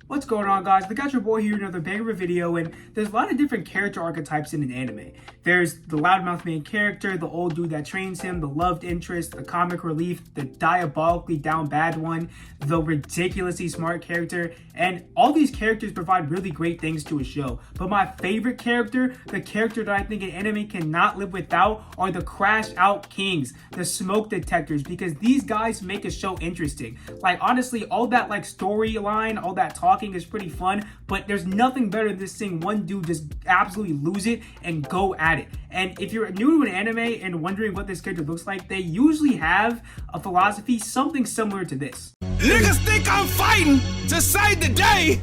What's going on, guys? I got your boy here, another banger of a video, and there's a lot of different character archetypes in an anime. There's the loudmouth main character, the old dude that trains him, the loved interest, the comic relief, the diabolically down bad one, the ridiculously smart character, and all these characters provide really great things to a show. But my favorite character, the character that I think an anime cannot live without, are the crash out kings, the smoke detectors, because these guys make a show interesting. Like, honestly, all that like storyline, all that talking is pretty fun, but there's nothing better than seeing one dude just absolutely lose it and go at it. And if you're new to an anime and wondering what this character looks like, they usually have a philosophy something similar to this. Niggas think I'm fighting to save the day,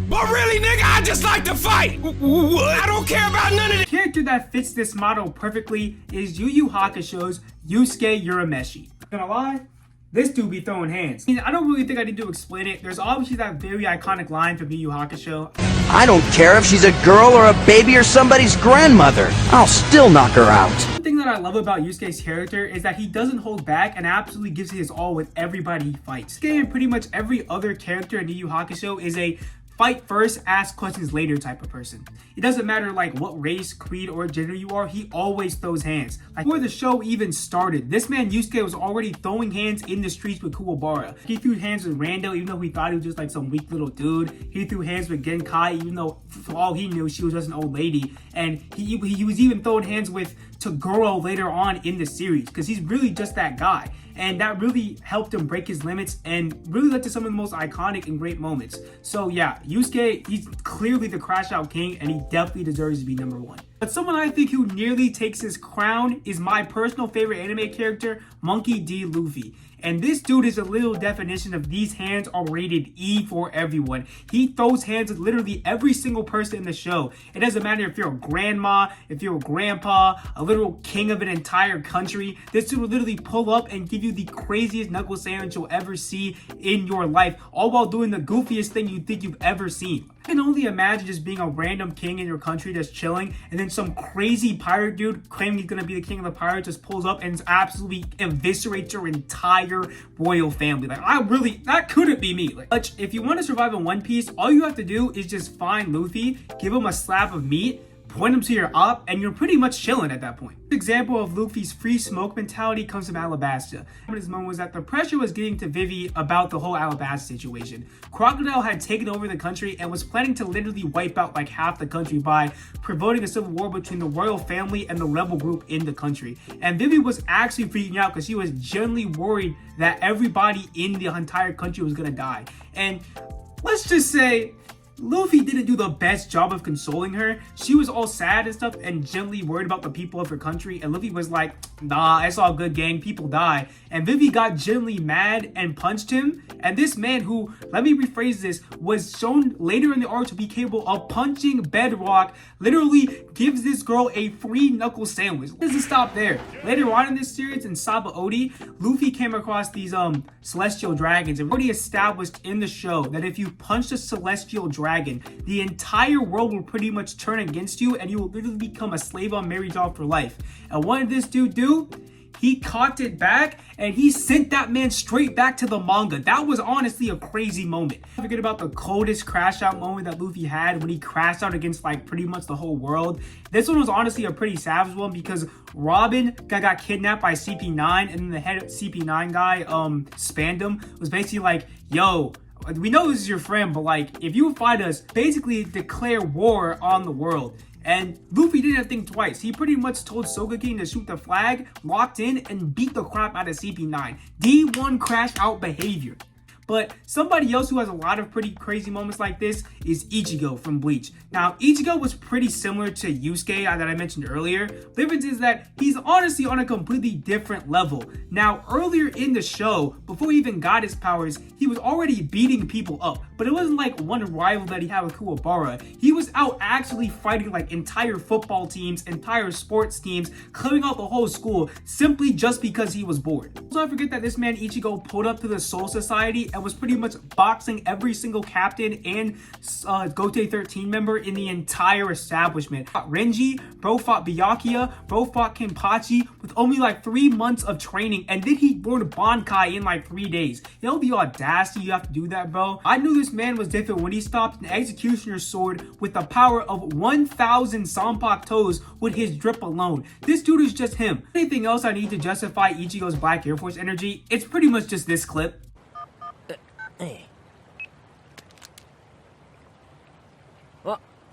but really, nigga, I just like to fight. What? I don't care about none of The character that fits this model perfectly is Yu Yu Hakusho's Yusuke Urameshi. Not gonna lie, this dude be throwing hands. I mean, I don't really think I need to explain it. There's obviously that very iconic line from Yu Yu Hakusho. I don't care if she's a girl or a baby or somebody's grandmother. I'll still knock her out. One thing that I love about Yusuke's character is that he doesn't hold back and absolutely gives his all with everybody he fights. Yusuke and pretty much every other character in Yu Yu Hakusho is a fight first, ask questions later type of person. It doesn't matter like what race, creed, or gender you are, he always throws hands. Like before the show even started, this man Yusuke was already throwing hands in the streets with Kuwabara. He threw hands with Rando even though we thought he was just like some weak little dude. He threw hands with Genkai even though for all he knew she was just an old lady. And he was even throwing hands with Toguro later on in the series because he's really just that guy. And that really helped him break his limits and really led to some of the most iconic and great moments. So yeah, Yusuke, he's clearly the crash out king and he definitely deserves to be number one. But someone I think who nearly takes his crown is my personal favorite anime character, Monkey D. Luffy. And this dude is a little definition of these hands are rated E for everyone. He throws hands with literally every single person in the show. It doesn't matter if you're a grandma, if you're a grandpa, a literal king of an entire country. This dude will literally pull up and give you the craziest knuckle sandwich you'll ever see in your life, all while doing the goofiest thing you think you've ever seen. I can only imagine just being a random king in your country just chilling, and then some crazy pirate dude claiming he's gonna be the king of the pirates just pulls up and absolutely eviscerates your entire royal family. Like, that couldn't be me. Like, if you want to survive in One Piece, all you have to do is just find Luffy, give him a slab of meat, point him to your op, and you're pretty much chilling at that point. An example of Luffy's free smoke mentality comes from Alabasta. His moment was that the pressure was getting to Vivi about the whole Alabasta situation. Crocodile had taken over the country and was planning to literally wipe out like half the country by promoting a civil war between the royal family and the rebel group in the country. And Vivi was actually freaking out because she was genuinely worried that everybody in the entire country was gonna die. And let's just say, Luffy didn't do the best job of consoling her. She was all sad and stuff and gently worried about the people of her country. And Luffy was like, nah, it's all good, gang. People die. And Vivi got gently mad and punched him. And this man who, let me rephrase this, was shown later in the arc to be capable of punching bedrock, literally gives this girl a free knuckle sandwich. It doesn't stop there. Later on in this series, in Sabaody, Luffy came across these celestial dragons. And already established in the show that if you punch a celestial dragon, the entire world will pretty much turn against you and you will literally become a slave on Mary Job for life. And what did this dude do? He caught it back and he sent that man straight back to the manga. That was honestly a crazy moment. Don't forget about the coldest crash out moment that Luffy had when he crashed out against like pretty much the whole world. This one was honestly a pretty savage one because Robin got kidnapped by CP9 and then the head CP9 guy, Spandam, was basically like, yo, we know this is your friend, but like, if you fight us, basically declare war on the world. And Luffy didn't think twice. He pretty much told Soga King to shoot the flag, locked in, and beat the crap out of CP9. D1 crash out behavior. But somebody else who has a lot of pretty crazy moments like this is Ichigo from Bleach. Now, Ichigo was pretty similar to Yusuke that I mentioned earlier. The difference is that he's honestly on a completely different level. Now, earlier in the show, before he even got his powers, he was already beating people up. But it wasn't like one rival that he had with Kuwabara. He was out actually fighting like entire football teams, entire sports teams, clearing out the whole school simply just because he was bored. Let's not forget that this man Ichigo pulled up to the Soul Society and and was pretty much boxing every single captain and Gote 13 member in the entire establishment. Renji, bro fought Byakuya, bro fought Kenpachi with only like 3 months of training, and then he learned Bankai in like 3 days. You know the audacity you have to do that, bro? I knew this man was different when he stopped an executioner's sword with the power of 1,000 Sampak toes with his drip alone. This dude is just him. Anything else I need to justify Ichigo's Black Air Force energy? It's pretty much just this clip.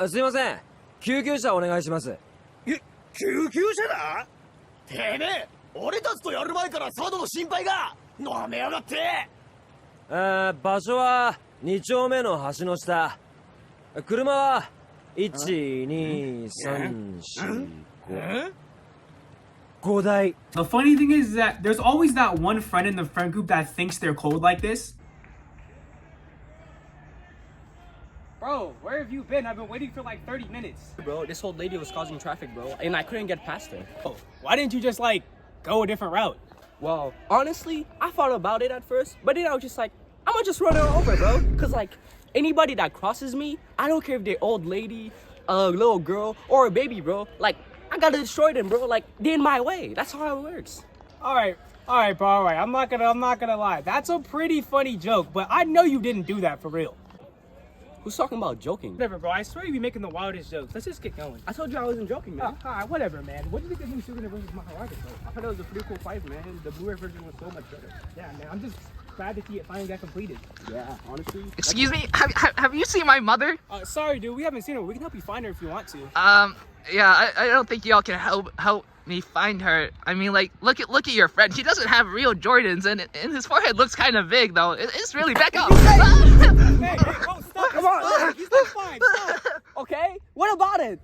すいません。救急車お願いします。救急車だ？てめえ、俺たちとやる前から佐渡の心配がなめやがって。場所は2丁目の橋の下。車は1、2、3、4、5台。 The funny thing is that there's always that one friend in the friend group that thinks they're cold like this. Bro, where have you been? I've been waiting for like 30 minutes. Bro, this old lady was causing traffic, bro, and I couldn't get past her. Oh, why didn't you just like go a different route? Well, honestly, I thought about it at first, but then I was just like, I'm gonna just run her over, bro. Cause like, anybody that crosses me, I don't care if they're old lady, a little girl, or a baby, bro. Like, I gotta destroy them, bro. Like, they're in my way. That's how it works. All right, bro, all right. I'm not gonna lie. That's a pretty funny joke, but I know you didn't do that for real. Who's talking about joking? Whatever, bro. I swear you be making the wildest jokes. Let's just get going. I told you I wasn't joking, man. All right, whatever, man. What do you think of Yusuke Urameshi versus Maharage, bro? I thought it was a pretty cool fight, man. The Blu-ray version was so much better. Yeah, man. I'm just glad to see it finally got completed. Yeah, honestly. Excuse me, have you seen my mother? Sorry, dude. We haven't seen her. We can help you find her if you want to. Yeah, I don't think y'all can help me find her. I mean, like, look at your friend. He doesn't have real Jordans, and his forehead looks kind of big, though. It's really back up. Hey, bro, stop. Come on. He's not fine. Stop. Okay, what about it?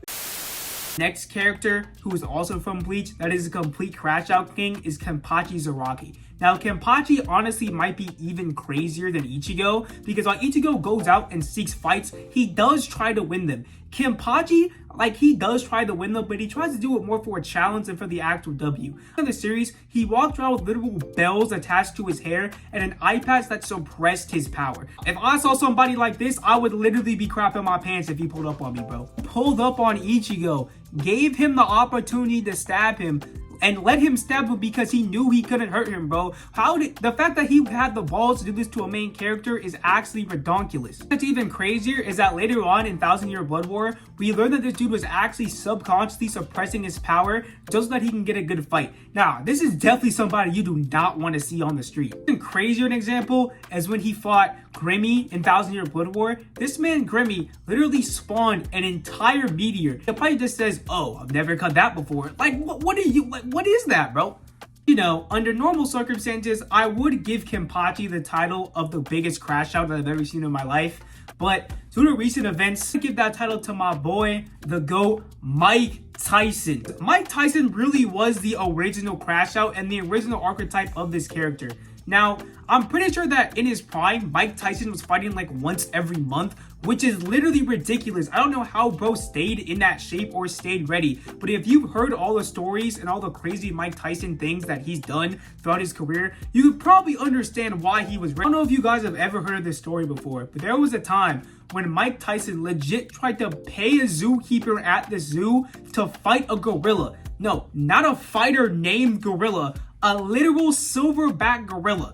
Next character, who is also from Bleach, that is a complete crash out king, is Kenpachi Zaraki. Now, Kenpachi honestly might be even crazier than Ichigo, because while Ichigo goes out and seeks fights, he does try to win them. Kenpachi, like, he does try to win them, but he tries to do it more for a challenge than for the actual W. In the series, he walked around with literal bells attached to his hair and an eye patch that suppressed his power. If I saw somebody like this, I would literally be crapping my pants if he pulled up on me, bro. Pulled up on Ichigo, gave him the opportunity to stab him, and let him stab him because he knew he couldn't hurt him, bro. The fact that he had the balls to do this to a main character is actually redonkulous. What's even crazier is that later on in 1000-Year Blood War, we learned that this dude was actually subconsciously suppressing his power just so that he can get a good fight. Now, this is definitely somebody you do not want to see on the street. Even crazier an example is when he fought Grimmy in 1000-Year Blood War. This man Grimmy literally spawned an entire meteor. The probably just says, "Oh, I've never cut that before." Like, what are you, like, what is that, bro? You know, under normal circumstances, I would give Kenpachi the title of the biggest crash out that I've ever seen in my life. But due to recent events, I give that title to my boy, the GOAT, Mike Tyson. Mike Tyson really was the original crash out and the original archetype of this character. Now, I'm pretty sure that in his prime, Mike Tyson was fighting like once every month, which is literally ridiculous. I don't know how bro stayed in that shape or stayed ready, but if you've heard all the stories and all the crazy Mike Tyson things that he's done throughout his career, you could probably understand why he was ready. I don't know if you guys have ever heard of this story before, but there was a time when Mike Tyson legit tried to pay a zookeeper at the zoo to fight a gorilla. No, not a fighter named gorilla, a literal silverback gorilla.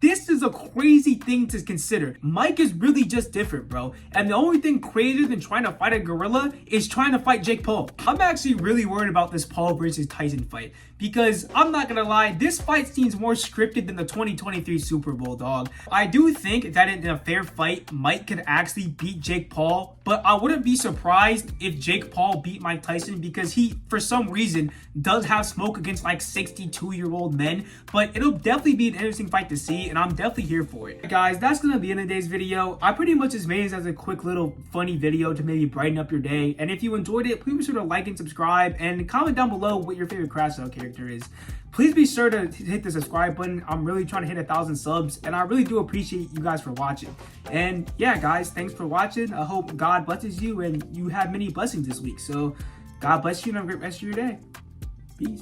This is a crazy thing to consider. Mike is really just different, bro. And the only thing crazier than trying to fight a gorilla is trying to fight Jake Paul. I'm actually really worried about this Paul versus Tyson fight, because I'm not gonna lie, this fight seems more scripted than the 2023 Super Bowl, dog. I do think that in a fair fight, Mike could actually beat Jake Paul, but I wouldn't be surprised if Jake Paul beat Mike Tyson, because he, for some reason, does have smoke against like 62-year-old men. But it'll definitely be an interesting fight to see, and I'm definitely here for it. Guys, that's gonna be in today's video. I pretty much just made this as a quick little funny video to maybe brighten up your day. And if you enjoyed it, please be sure to like and subscribe, and comment down below what your favorite crash out character is. Please be sure to hit the subscribe button. I'm really trying to hit 1,000 subs, and I really do appreciate you guys for watching. And yeah, guys, thanks for watching. I hope God blesses you and you have many blessings this week. So God bless you and have a great rest of your day. Peace.